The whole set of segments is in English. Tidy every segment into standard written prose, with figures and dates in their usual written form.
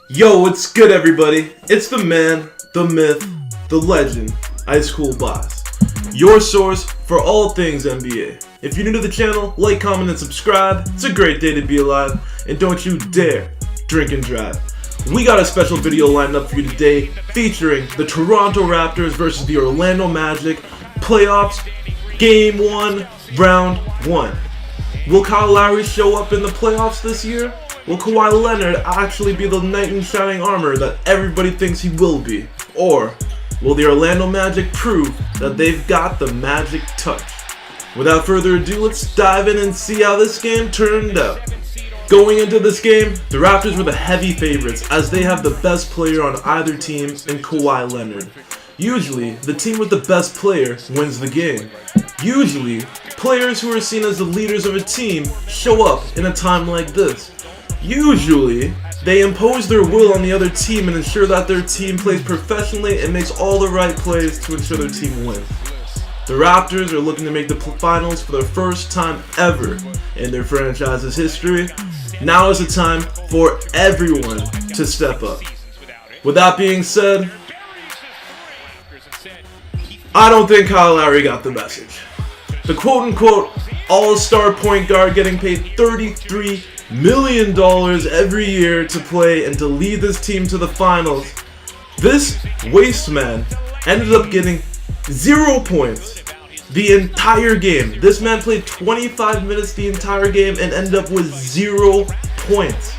Yo, what's good, everybody? It's the man, the myth, the legend, Ice Cool Boss, your source for all things NBA. If you're new to the channel, like, comment, and subscribe. It's a great day to be alive, and don't you dare drink and drive. We got a special video lined up for you today featuring the Toronto Raptors versus the Orlando Magic playoffs, Game 1, Round 1. Will Kyle Lowry show up in the playoffs this year? Will Kawhi Leonard actually be the knight in shining armor that everybody thinks he will be? Or will the Orlando Magic prove that they've got the magic touch? Without further ado, let's dive in and see how this game turned out. Going into this game, the Raptors were the heavy favorites as they have the best player on either team in Kawhi Leonard. Usually, the team with the best player wins the game. Usually, players who are seen as the leaders of a team show up in a time like this. Usually, they impose their will on the other team and ensure that their team plays professionally and makes all the right plays to ensure their team wins. The Raptors are looking to make the finals for the first time ever in their franchise's history. Now is the time for everyone to step up. With that being said, I don't think Kyle Lowry got the message. The quote-unquote all-star point guard getting paid $33 million every year to play and to lead this team to the finals. This waste man ended up getting 0 points the entire game. This man played 25 minutes the entire game and ended up with 0 points.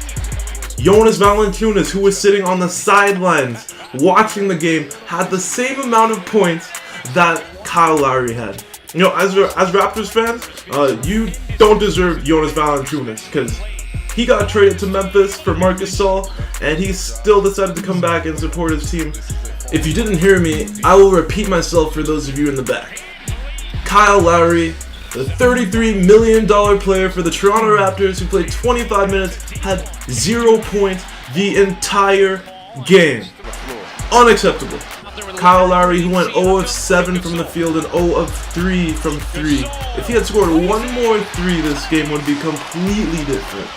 Jonas Valanciunas, who was sitting on the sidelines watching the game, had the same amount of points that Kyle Lowry had. You know, as Raptors fans, you don't deserve Jonas Valanciunas because he got traded to Memphis for Marc Gasol, and he still decided to come back and support his team. If you didn't hear me, I will repeat myself for those of you in the back. Kyle Lowry, the $33 million player for the Toronto Raptors who played 25 minutes, had 0 points the entire game. Unacceptable. Kyle Lowry, who went 0 of 7 from the field and 0 of 3 from 3. If he had scored one more 3, this game would be completely different.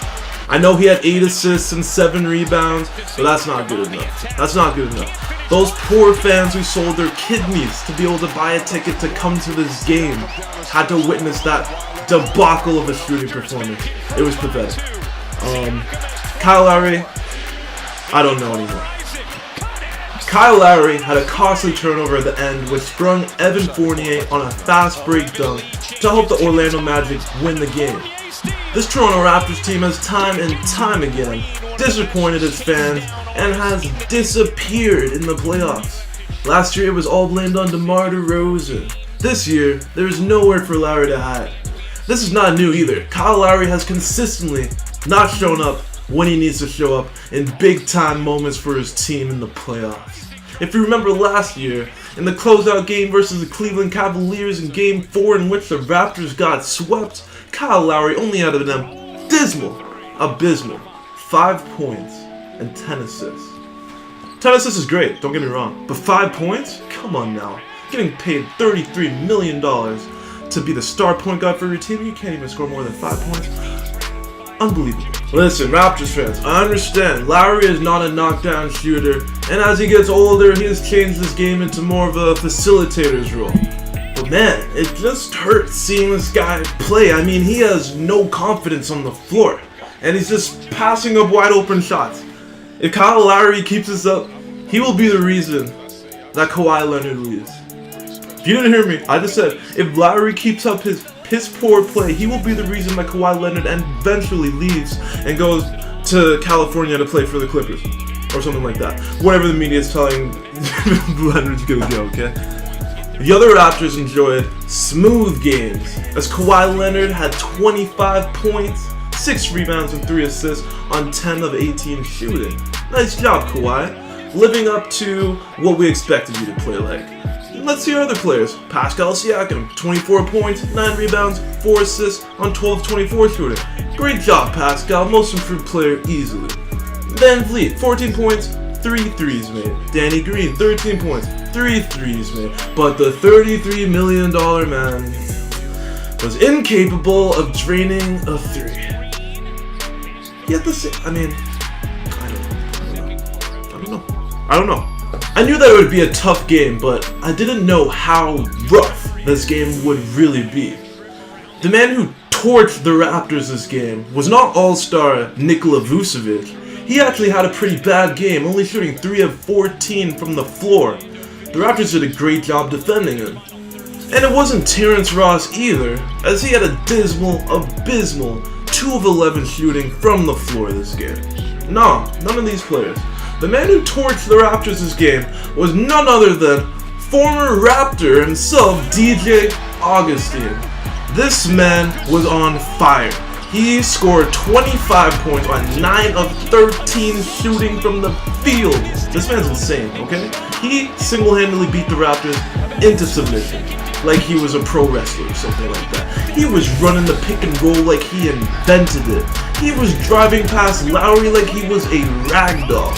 I know he had 8 assists and 7 rebounds, but that's not good enough. That's not good enough. Those poor fans who sold their kidneys to be able to buy a ticket to come to this game had to witness that debacle of a shooting performance. It was pathetic. Kyle Lowry, I don't know anymore. Kyle Lowry had a costly turnover at the end, which sprung Evan Fournier on a fast break dunk to help the Orlando Magic win the game. This Toronto Raptors team has time and time again disappointed its fans and has disappeared in the playoffs. Last year it was all blamed on DeMar DeRozan. This year, there is nowhere for Lowry to hide. This is not new either. Kyle Lowry has consistently not shown up when he needs to show up in big time moments for his team in the playoffs. If you remember last year, in the closeout game versus the Cleveland Cavaliers in Game 4 in which the Raptors got swept, Kyle Lowry only had an abysmal 5 points and 10 assists. 10 assists is great, don't get me wrong, but 5 points? Come on now. Getting paid $33 million to be the star point guard for your team, you can't even score more than 5 points? Unbelievable. Listen, Raptors fans, I understand Lowry is not a knockdown shooter, and as he gets older, he has changed this game into more of a facilitator's role. But man, it just hurts seeing this guy play. I mean, he has no confidence on the floor, and he's just passing up wide open shots. If Kyle Lowry keeps this up, he will be the reason that Kawhi Leonard leaves. If you didn't hear me, I just said, if Lowry keeps up his poor play, he will be the reason that Kawhi Leonard eventually leaves and goes to California to play for the Clippers. Or something like that. Whatever the media is telling Leonard's gonna go, okay? The other Raptors enjoyed smooth games as Kawhi Leonard had 25 points, 6 rebounds, and 3 assists on 10 of 18 shooting. Nice job, Kawhi. Living up to what we expected you to play like. Let's see our other players. Pascal Siakam, 24 points, 9 rebounds, 4 assists on 12 of 24 shooting. Great job, Pascal. Most improved player easily. Van Vliet, 14 points, 3 threes made. Danny Green, 13 points, 3 threes made. But the $33 million man was incapable of draining a 3. He had the same, I don't know. I don't know. I knew that it would be a tough game, but I didn't know how rough this game would really be. The man who torched the Raptors this game was not all-star Nikola Vucevic. He actually had a pretty bad game, only shooting 3 of 14 from the floor. The Raptors did a great job defending him. And it wasn't Terrence Ross either, as he had a dismal, abysmal 2 of 11 shooting from the floor this game. No, none of these players. The man who torched the Raptors this game was none other than former Raptor himself, DJ Augustin. This man was on fire. He scored 25 points on 9 of 13 shooting from the field. This man's insane, okay? He single-handedly beat the Raptors into submission, like he was a pro wrestler or something like that. He was running the pick and roll like he invented it. He was driving past Lowry like he was a ragdoll.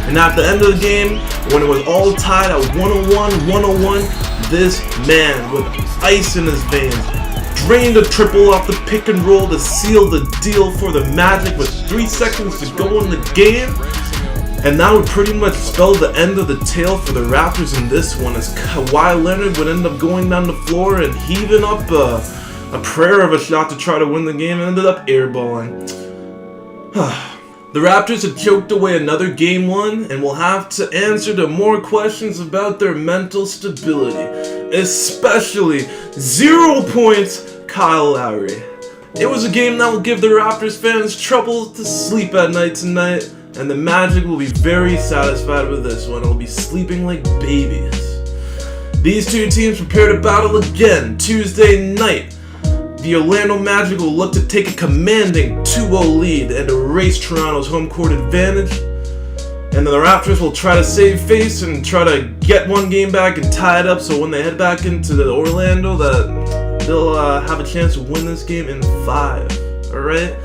And at the end of the game, when it was all tied at 101, this man with ice in his veins drained a triple off the pick and roll to seal the deal for the Magic with 3 seconds to go in the game. And that would pretty much spell the end of the tale for the Raptors in this one, as Kyle Leonard would end up going down the floor and heaving up a prayer of a shot to try to win the game and ended up airballing. The Raptors have choked away another Game 1 and will have to answer to more questions about their mental stability, especially 0 points Kyle Lowry. It was a game that will give the Raptors fans trouble to sleep at night tonight, and the Magic will be very satisfied with this one. They'll be sleeping like babies. These two teams prepare to battle again Tuesday night. The Orlando Magic will look to take a commanding 2-0 lead and erase Toronto's home court advantage. And then the Raptors will try to save face and try to get one game back and tie it up, so when they head back into the Orlando, that they'll have a chance to win this game in 5. Alright?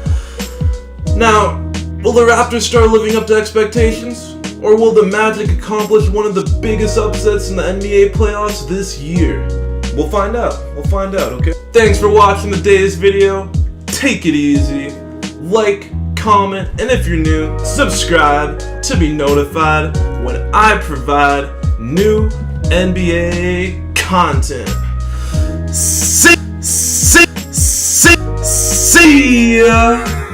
Now, will the Raptors start living up to expectations? Or will the Magic accomplish one of the biggest upsets in the NBA playoffs this year? We'll find out. Okay? Thanks for watching today's video. Take it easy. Like, comment, and if you're new, subscribe to be notified when I provide new NBA content. See ya!